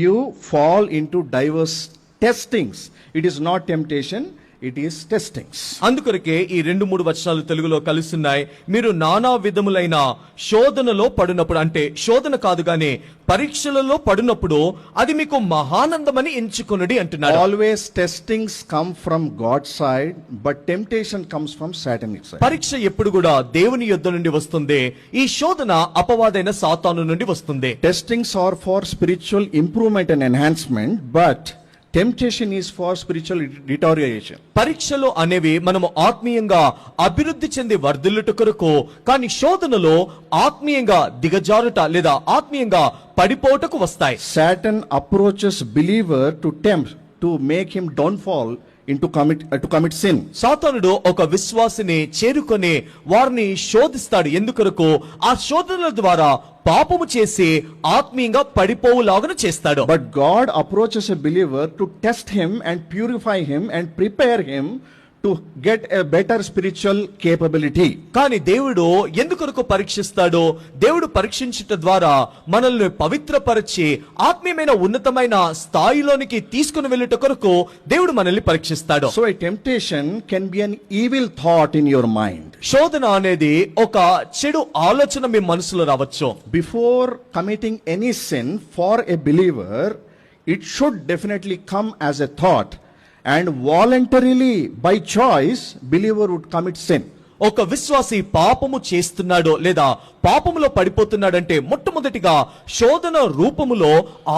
you fall into diverse testings. It is not temptation, it is testings. అందుకొరకే ఈ 2-3 వచనాలు తెలుగులో కలుస్తున్నాయి. మీరు నానా విధములైన శోధనలో పడినప్పుడు, అంటే శోధన కాదు గానీ పరీక్షలలో పడినప్పుడు అది మీకు మహానందమని ఎంచుకొనుడి అంటున్నాడు. Always testings come from God's side, but temptation comes from Satanic side. పరీక్ష ఎప్పుడు కూడా దేవుని యొద్ద నుండి వస్తుంది, ఈ శోధన అపవాదైన సాతాను నుండి వస్తుంది. Testings are for spiritual improvement and enhancement, but temptation is for spiritual deterioration. పరీక్షలు అనేవి మనము ఆత్మీయంగా అభివృద్ధి చెంది వర్ధిల్లుట కొరకు, కానీ శోధనలో ఆత్మీయంగా దిగజారుట లేదా ఆత్మీయంగా పడిపోటకు వస్తాయి. Satan approaches believer to tempt, to make him downfall, to commit sin. సాతానుడు ఒక విశ్వాసిని చేరుకొని వారిని శోధిస్తాడు. ఎందుకొరకు? ఆ శోధనల ద్వారా పాపము చేసి ఆత్మీయంగా పడిపోవులాగా చేస్తాడు. But God approaches a believer to test him and purify him and prepare him to get a better spiritual capability. కానీ దేవుడు ఎందుకొరకు పరీక్షిస్తాడు? దేవుడు పరీక్షించుట ద్వారా మనల్ని పవిత్రపరిచి ఆత్మీయమైన ఉన్నతమైన స్థాయిలోనికి తీసుకుని వెళ్ళుట కొరకు దేవుడు మనల్ని పరీక్షిస్తాడు. So a temptation can be an evil thought in your mind. శోధన అనేది ఒక చెడు ఆలోచన మీ మనసులో రావచ్చు. Before committing any sin for a believer, it should definitely come as a thought, and voluntarily by choice believer would commit sin. ఒక విశ్వాసి పాపము చేస్తున్నాడో లేదా పాపములో పడిపోతున్నాడంటే మొట్టమొదటిగా శోధన రూపములో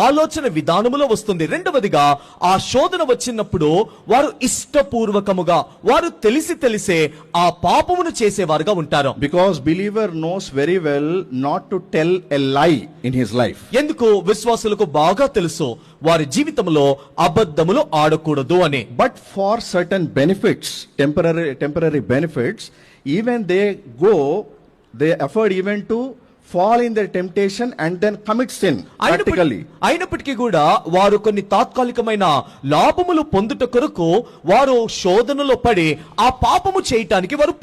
ఆలోచన విధానములో వస్తుంది. రెండవదిగా ఆ శోధన వచ్చినప్పుడు వారు ఇష్టపూర్వకముగా, వారు తెలిసే ఆ పాపమును చేసేవారుగా ఉంటారు. Because believer knows very well not to tell a lie in his life. ఎందుకు? విశ్వాసులకు బాగా తెలుసు వారి జీవితంలో అబద్ధములు ఆడకూడదు అని. But for certain benefits, temporary benefits, even they afford even to fall in their temptation and then commit sin practically. అయినప్పటికీ కూడా వారు కొన్ని తాత్కాలికమైన లాభములు పొందుట కొరకు వారు శోధనలో పడి ఆ పాపము చేయటానికి వారు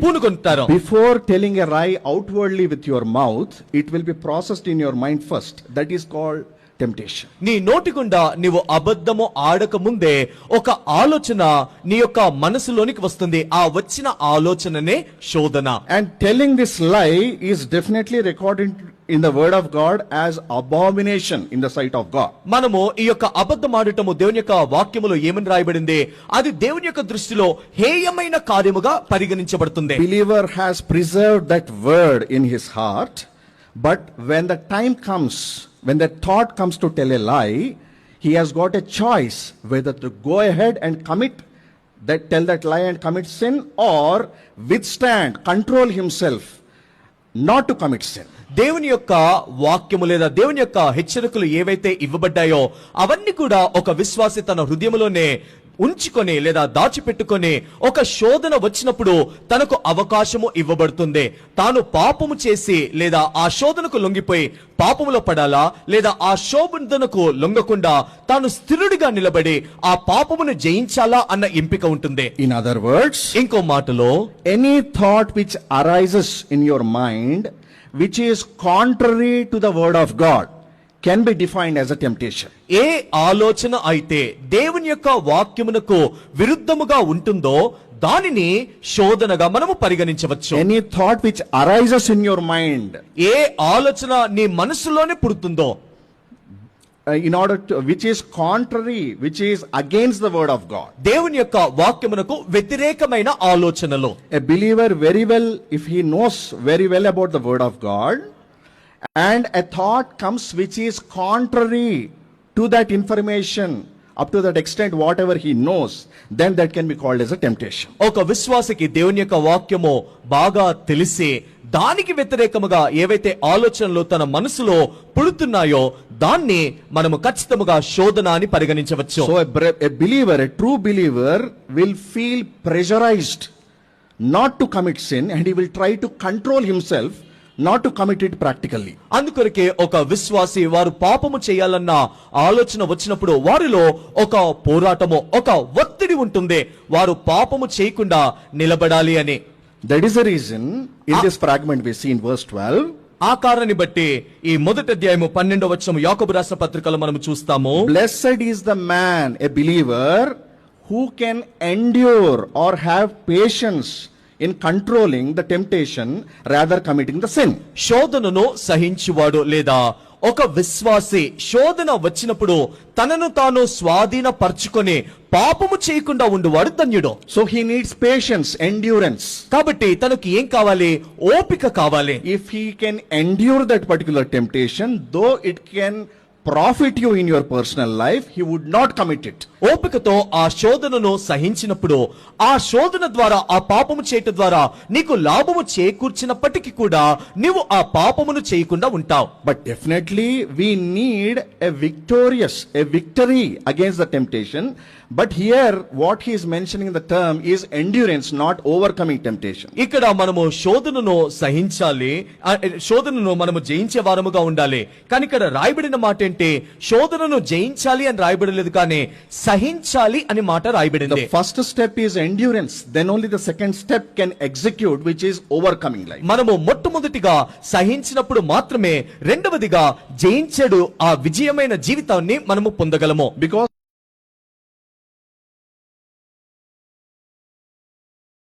పూనుకొంటారు. Before telling a lie outwardly with your mouth, it will be processed in your mind first. That is called temptation. నీ నోటి గుండా నీవు అబద్ధము ఆడక ముందే ఒక ఆలోచన నీ యొక్క మనసులోనికి వస్తుంది. ఆ వచ్చిన ఆలోచననే శోధన. And telling this lie is definitely recorded in the word of God as abomination in the sight of God. మనము ఈ యొక్క అబద్ధం ఆడటము దేవుని యొక్క వాక్యములో ఏమని రాయబడింది? అది దేవుని యొక్క దృష్టిలో హేయమైన కార్యముగా పరిగణించబడుతుంది. Believer has preserved that word in his heart, but when the time comes, when the thought comes to tell a lie, he has got a choice whether to go ahead and tell that lie and commit sin, or withstand, control himself not to commit sin. దేవుని యొక్క వాక్యము లేదా దేవుని యొక్క హెచ్చరికలు ఏవైతే ఇవ్వబడ్డాయో అవన్నీ కూడా ఒక విశ్వాసి తన హృదయంలోనే ఉంచుకొని లేదా దాచిపెట్టుకొని ఒక శోధన వచ్చినప్పుడు తనకు అవకాశము ఇవ్వబడుతుంది. తాను పాపము చేసి లేదా ఆ శోధనకు లొంగిపోయి పాపములో పడాలా, లేదా ఆ శోధనకు లొంగకుండా తాను స్థిరుడిగా నిలబడి ఆ పాపమును జయించాలా అన్న ఎంపిక ఉంటుంది. In other words, ఇంకో మాటలో, any thought which arises in your mind which is contrary to the word of God can be defined as a temptation. ఏ ఆలోచన అయితే దేవుని యొక్క వాక్యమునకు విరుద్ధముగా ఉంటుందో దానిని శోధనగా మనము పరిగణించవచ్చు. Any thought which arises in your mind, ఏ ఆలోచన నీ మనసులోనే పుడుతుందో, which is contrary, which is against the word of God. దేవుని యొక్క వాక్యమునకు వ్యతిరేకమైన ఆలోచనలు. A believer very well, if he knows very well about the word of God, and a thought comes which is contrary to that information up to that extent whatever he knows, then that can be called as a temptation. ఒక విశ్వాసికి దేవుని యొక్క వాక్యము బాగా తెలిసి దానికి వ్యతిరేకముగా ఏవైతే ఆలోచనలు తన మనసులో పుడుతున్నాయో దాన్ని మనము ఖచ్చితంగా శోధన అని పరిగణించవచ్చు. So a believer, a true believer will feel pressurized not to commit sin, and he will try to control himself not to commit it practically. అందుకొరకే ఒక విశ్వాసి వారు పాపము చేయాలన్న ఆలోచన వచ్చినప్పుడు వారిలో ఒక పోరాటము, ఒక ఒత్తిడి ఉంటుంది, వారు పాపము చేయకుండా నిలబడాలి అని. That is the reason in this fragment we see in verse 12, ఆ కారణాన్ని బట్టి ఈ మొదటి అధ్యాయము 12వ వచనం యాకోబు రాసిన పత్రికలో మనం చూస్తాము. Blessed is the man, a believer, who can endure or have patience in controlling the temptation rather committing the sin. శోధనను సహించువాడు లేదా ఒక విశ్వాసి శోధన వచ్చినప్పుడు తనను తాను స్వాధీనపరచుకొని పాపము చేయకుండా ఉండువాడు ధన్యుడు. So he needs patience, endurance. కాబట్టి తనకి ఏం కావాలి? ఓపిక కావాలి. If he can endure that particular temptation, though it can profit you in your personal life, he would not commit it. ఓపికతో ఆ శోధనను సహించినప్పుడు ఆ శోధన ద్వారా ఆ పాపము చేయటం ద్వారా నీకు లాభము చేకూర్చినప్పటికీ కూడా నీవు ఆ పాపమును చేయకుండా ఉంటావు. But definitely we need a victory against the temptation. But here what he is mentioning in the term is endurance, not overcoming temptation. ఇక్కడ మనము శోధనను సహించాలి, శోధనను మనము జయించే వారముగా ఉండాలి. కానీ ఇక్కడ రాయబడిన మాట ఏంటి? శోధనను జయించాలి అని రాయబడలేదు, కానీ సహించాలి అని మాట రాయబడింది. The first step is endurance, then only the second step can execute, which is overcoming life. మనము మొట్టమొదటిగా సహించినప్పుడు మాత్రమే రెండవదిగా జయించడు ఆ విజయమైన జీవితాన్ని మనము పొందగలము. Because